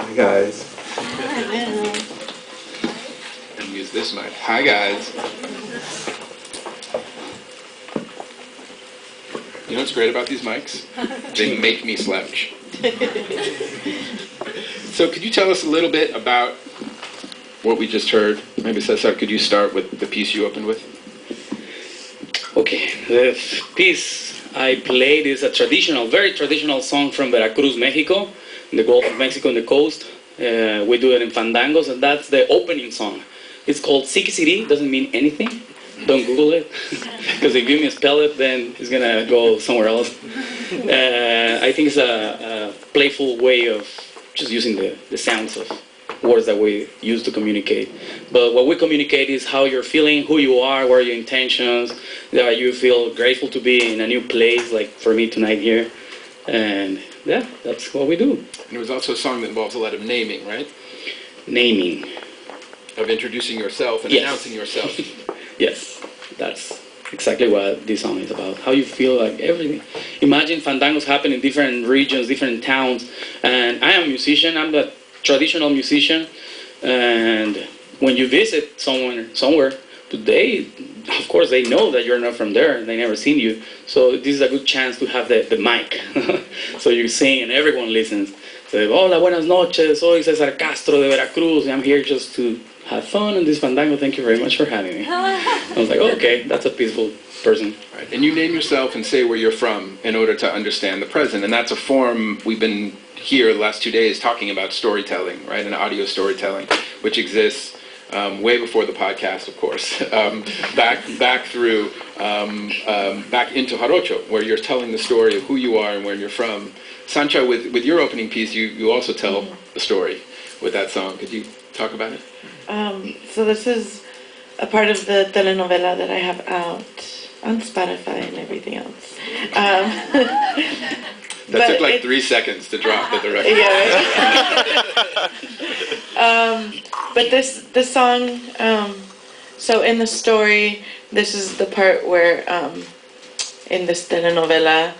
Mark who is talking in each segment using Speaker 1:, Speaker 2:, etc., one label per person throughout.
Speaker 1: Hi guys. And use this mic. Hi guys. You know what's great about these mics? They make me slouch. So could you tell us a little bit about what we just heard? Maybe Cesar, could you start with the piece you opened with?
Speaker 2: Okay, the piece I played is a traditional, very traditional song from Veracruz, Mexico, in the Gulf of Mexico on the coast. We do it in fandangos, and that's the opening song. It's called Sikisiri, doesn't mean anything. Don't Google it, because if you misspell it, then it's going to go somewhere else. I think it's a playful way of just using the sounds of words that we use to communicate. But what we communicate is how you're feeling, who you are, what are your intentions, that you feel grateful to be in a new place, like for me tonight here. And yeah, that's what we do.
Speaker 1: And it was also a song that involves a lot of naming, right?
Speaker 2: Naming.
Speaker 1: Of introducing yourself and announcing yourself.
Speaker 2: Yes, that's exactly what this song is about. How you feel, like everything. Imagine fandangos happen in different regions, different towns. And I am a musician, I'm a traditional musician. And when you visit someone somewhere, today, of course, they know that you're not from there. They never seen you. So this is a good chance to have the mic. So you sing and everyone listens. So, hola, buenas noches. Soy Cesar Castro de Veracruz. I'm here just to have fun on this fandango. Thank you very much for having me. I was like, oh, okay, that's a peaceful person.
Speaker 1: Right. And you name yourself and say where you're from in order to understand the present. And that's a form we've been here the last 2 days talking about storytelling, right? And audio storytelling, which exists way before the podcast, of course, back through, back into Jarocho, where you're telling the story of who you are and where you're from. Sancha, with your opening piece, you also tell the story with that song. Could you talk about it?
Speaker 3: So this is a part of the telenovela that I have out on Spotify and everything else.
Speaker 1: That took like 3 seconds to drop at the record.
Speaker 3: Yeah. But this song, so in the story, this is the part where in this telenovela,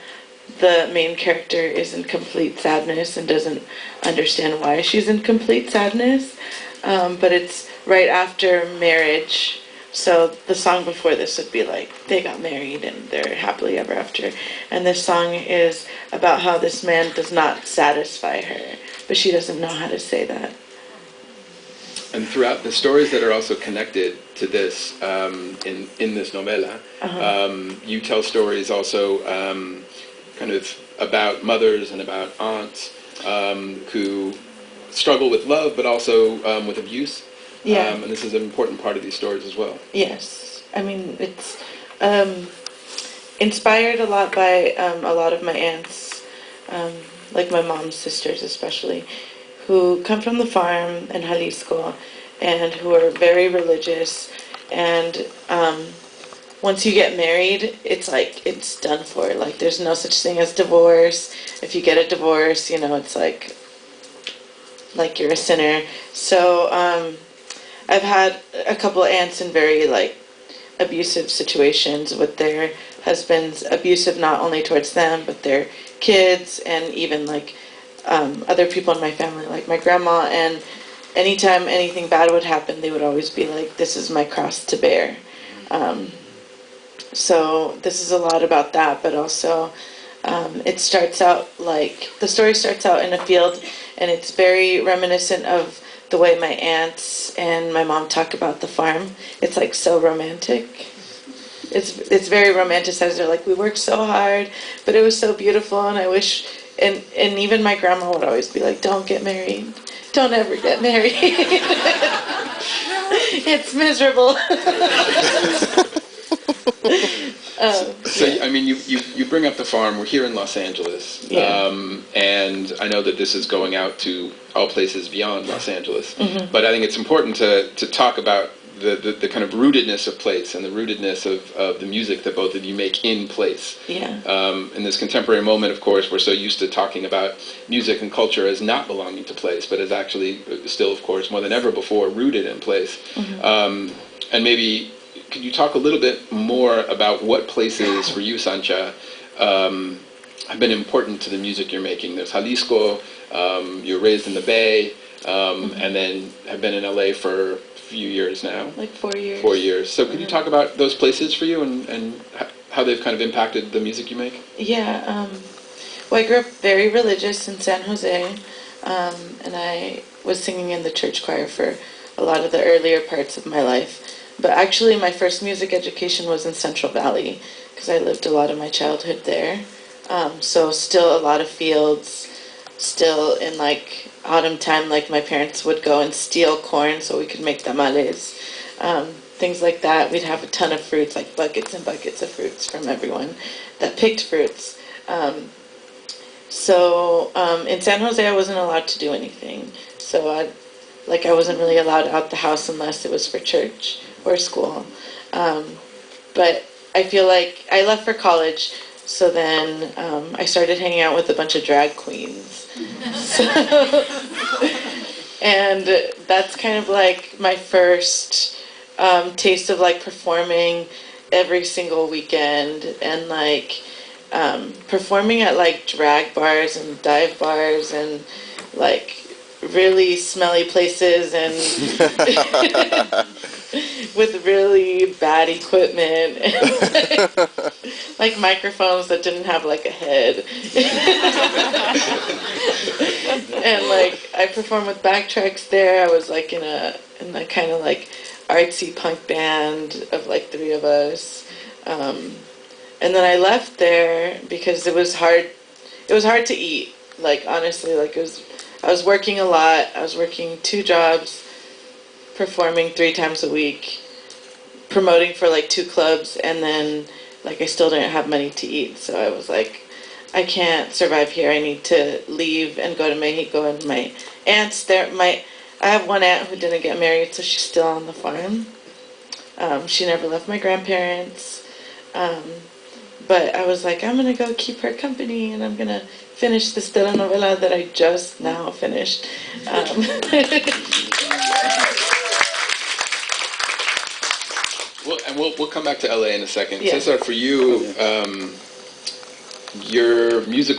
Speaker 3: the main character is in complete sadness and doesn't understand why she's in complete sadness. But it's right after marriage. So the song before this would be like, they got married and they're happily ever after. And this song is about how this man does not satisfy her, but she doesn't know how to say that.
Speaker 1: And throughout the stories that are also connected to this, in this novela, you tell stories also kind of about mothers and about aunts who struggle with love, but also with abuse.
Speaker 3: Yeah.
Speaker 1: And this is an important part of these stories as well.
Speaker 3: Yes. I mean, it's inspired a lot by a lot of my aunts, like my mom's sisters especially, who come from the farm in Jalisco and who are very religious. And once you get married, it's like, it's done for. Like, there's no such thing as divorce. If you get a divorce, you know, it's like you're a sinner. So I've had a couple of aunts in very like abusive situations with their husbands, abusive not only towards them but their kids and even like other people in my family, like my grandma. And anytime anything bad would happen, they would always be like, this is my cross to bear. So this is a lot about that, but also it starts out like, the story starts out in a field, and it's very reminiscent of the way my aunts and my mom talk about the farm. It's like so romantic. It's very romanticized. They're like, we worked so hard, but it was so beautiful, and I wish, and even my grandma would always be like, don't get married. Don't ever get married. It's miserable.
Speaker 1: So, I mean, you bring up the farm. We're here in Los Angeles, and I know that this is going out to all places beyond Los Angeles. But I think it's important to talk about the kind of rootedness of place and the rootedness of the music that both of you make in place. In this contemporary moment, of course, we're so used to talking about music and culture as not belonging to place, but as actually still, of course, more than ever before, rooted in place. And maybe could you talk a little bit more about what place is for you, Sancha, have been important to the music you're making. There's Jalisco, you're raised in the Bay, and then have been in LA for a few years now.
Speaker 3: Like 4 years.
Speaker 1: 4 years. So could you talk about those places for you and how they've kind of impacted the music you make?
Speaker 3: Yeah, well, I grew up very religious in San Jose, and I was singing in the church choir for a lot of the earlier parts of my life. But actually, my first music education was in Central Valley, because I lived a lot of my childhood there. So still a lot of fields, still in like autumn time, like my parents would go and steal corn so we could make tamales. Things like that. We'd have a ton of fruits, like buckets and buckets of fruits from everyone that picked fruits. In San Jose, I wasn't allowed to do anything. So I wasn't really allowed out the house unless it was for church or school. But I feel like I left for college, so then I started hanging out with a bunch of drag queens. And that's kind of like my first taste of like performing every single weekend, and like performing at like drag bars and dive bars and like really smelly places and with really bad equipment and like microphones that didn't have like a head. And like I performed with Backtracks there. I was like in a kind of like artsy punk band of like 3 of us. And then I left there because it was hard to eat. Like honestly, like I was working a lot. I was working 2 jobs, performing 3 times a week, promoting for like 2 clubs, and then like I still didn't have money to eat. So I was like, I can't survive here. I need to leave and go to Mexico. And my aunt's there. I have one aunt who didn't get married, so she's still on the farm. She never left my grandparents. But I was like, I'm going to go keep her company, and I'm going to finish this telenovela that I just now finished.
Speaker 1: Well, and we'll come back to LA in a second.
Speaker 3: Yeah.
Speaker 1: Cesar, for you, your musical